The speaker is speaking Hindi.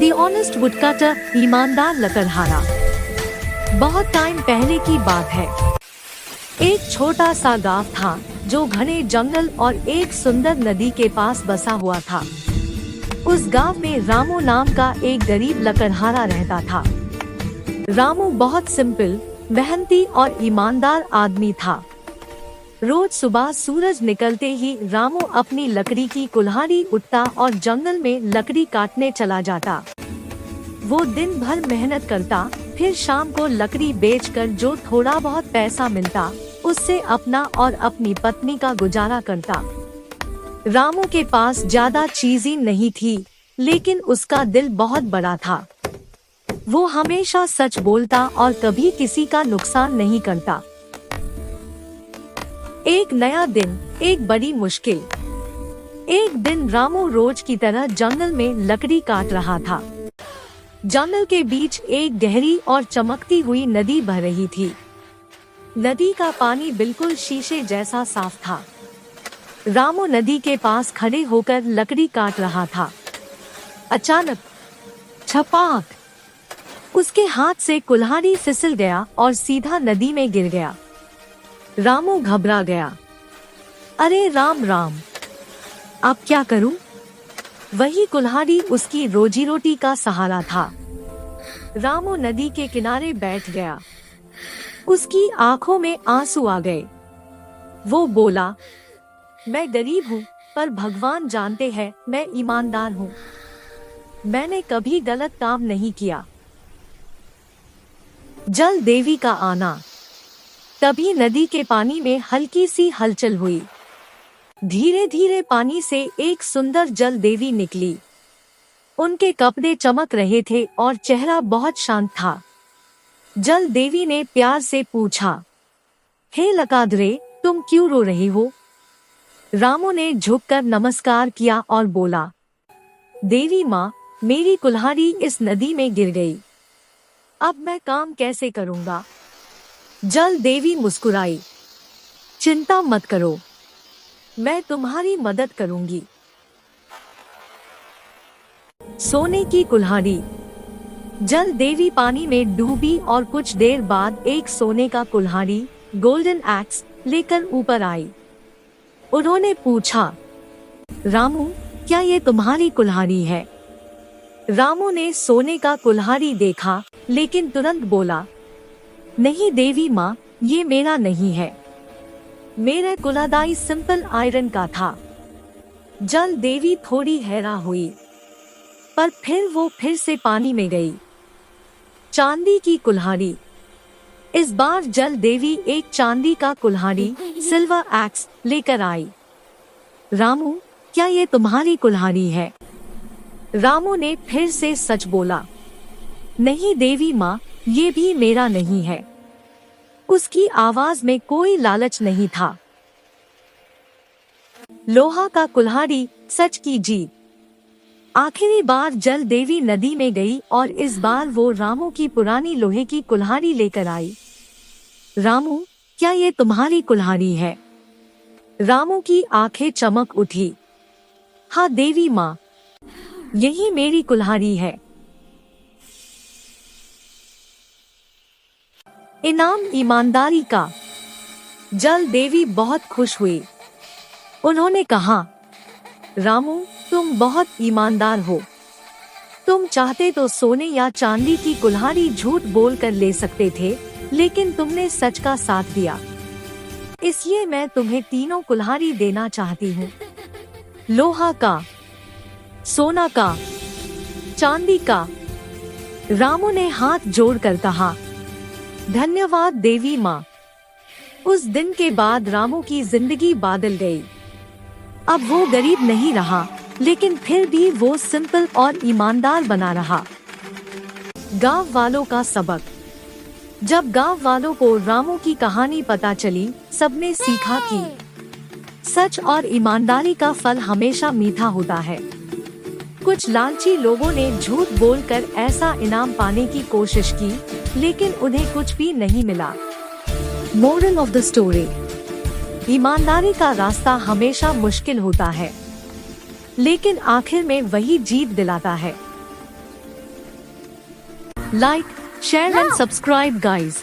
The Honest Woodcutter, ईमानदार लकड़हारा। बहुत टाइम पहले की बात है। एक छोटा सा गांव था जो घने जंगल और एक सुंदर नदी के पास बसा हुआ था। उस गांव में रामू नाम का एक गरीब लकड़हारा रहता था। रामू बहुत सिंपल, मेहनती और ईमानदार आदमी था। रोज सुबह सूरज निकलते ही रामू अपनी लकड़ी की कुल्हाड़ी उठता और जंगल में लकड़ी काटने चला जाता। वो दिन भर मेहनत करता, फिर शाम को लकड़ी बेचकर जो थोड़ा बहुत पैसा मिलता उससे अपना और अपनी पत्नी का गुजारा करता। रामू के पास ज्यादा चीजें नहीं थी, लेकिन उसका दिल बहुत बड़ा था। वो हमेशा सच बोलता और कभी किसी का नुकसान नहीं करता। एक नया दिन, एक बड़ी मुश्किल। एक दिन रामू रोज की तरह जंगल में लकड़ी काट रहा था। जंगल के बीच एक गहरी और चमकती हुई नदी बह रही थी। नदी का पानी बिल्कुल शीशे जैसा साफ था। रामू नदी के पास खड़े होकर लकड़ी काट रहा था। अचानक छपाक, उसके हाथ से कुल्हाड़ी फिसल गया और सीधा नदी में गिर गया। रामू घबरा गया। अरे राम राम, अब क्या करूं? वही कुल्हाड़ी उसकी रोजी रोटी का सहारा था। रामू नदी के किनारे बैठ गया। उसकी आंखों में आंसू आ गए। वो बोला, मैं गरीब हूँ, पर भगवान जानते हैं मैं ईमानदार हूँ। मैंने कभी गलत काम नहीं किया। जल देवी का आना। तभी नदी के पानी में हल्की सी हलचल हुई। धीरे धीरे पानी से एक सुंदर जल देवी निकली। उनके कपड़े चमक रहे थे और चेहरा बहुत शांत था। जल देवी ने प्यार से पूछा, हे लकादरे, तुम क्यों रो रही हो? रामू ने झुककर नमस्कार किया और बोला, देवी माँ, मेरी कुल्हाड़ी इस नदी में गिर गई। अब मैं काम कैसे करूँगा? जल देवी मुस्कुराई, चिंता मत करो, मैं तुम्हारी मदद करूंगी। सोने की कुल्हाड़ी। जल देवी पानी में डूबी और कुछ देर बाद एक सोने का कुल्हाड़ी, गोल्डन एक्स, लेकर ऊपर आई। उन्होंने पूछा, रामू, क्या ये तुम्हारी कुल्हाड़ी है? रामू ने सोने का कुल्हाड़ी देखा, लेकिन तुरंत बोला, नहीं देवी माँ, ये मेरा नहीं है। मेरा कुल्हाड़ी सिंपल आयरन का था। जल देवी थोड़ी हैरान हुई, पर फिर वो फिर से पानी में गई। चांदी की कुल्हाड़ी। इस बार जल देवी एक चांदी का कुल्हाड़ी, सिल्वर एक्स, लेकर आई। रामू, क्या ये तुम्हारी कुल्हाड़ी है? रामू ने फिर से सच बोला, नहीं देवी माँ, ये भी मेरा नहीं है। उसकी आवाज में कोई लालच नहीं था। लोहा का कुल्हाड़ी, सच की जीत। आखिरी बार जल देवी नदी में गई और इस बार वो रामू की पुरानी लोहे की कुल्हाड़ी लेकर आई। रामू, क्या ये तुम्हारी कुल्हाड़ी है? रामू की आंखें चमक उठी। हाँ देवी माँ, यही मेरी कुल्हाड़ी है। इनाम ईमानदारी का। जल देवी बहुत खुश हुई। उन्होंने कहा, रामू, तुम बहुत ईमानदार हो। तुम चाहते तो सोने या चांदी की कुल्हाड़ी झूठ बोल कर ले सकते थे, लेकिन तुमने सच का साथ दिया। इसलिए मैं तुम्हें तीनों कुल्हाड़ी देना चाहती हूँ। लोहा का, सोना का, चांदी का। रामू ने हाथ जोड़कर कहा, धन्यवाद देवी माँ। उस दिन के बाद रामू की जिंदगी बदल गई। अब वो गरीब नहीं रहा, लेकिन फिर भी वो सिंपल और ईमानदार बना रहा। गांव वालों का सबक। जब गांव वालों को रामू की कहानी पता चली, सबने सीखा कि सच और ईमानदारी का फल हमेशा मीठा होता है। कुछ लालची लोगों ने झूठ बोलकर ऐसा इनाम पाने की कोशिश की, लेकिन उन्हें कुछ भी नहीं मिला। Moral of the story. ईमानदारी का रास्ता हमेशा मुश्किल होता है, लेकिन आखिर में वही जीत दिलाता है। Like, share and subscribe guys.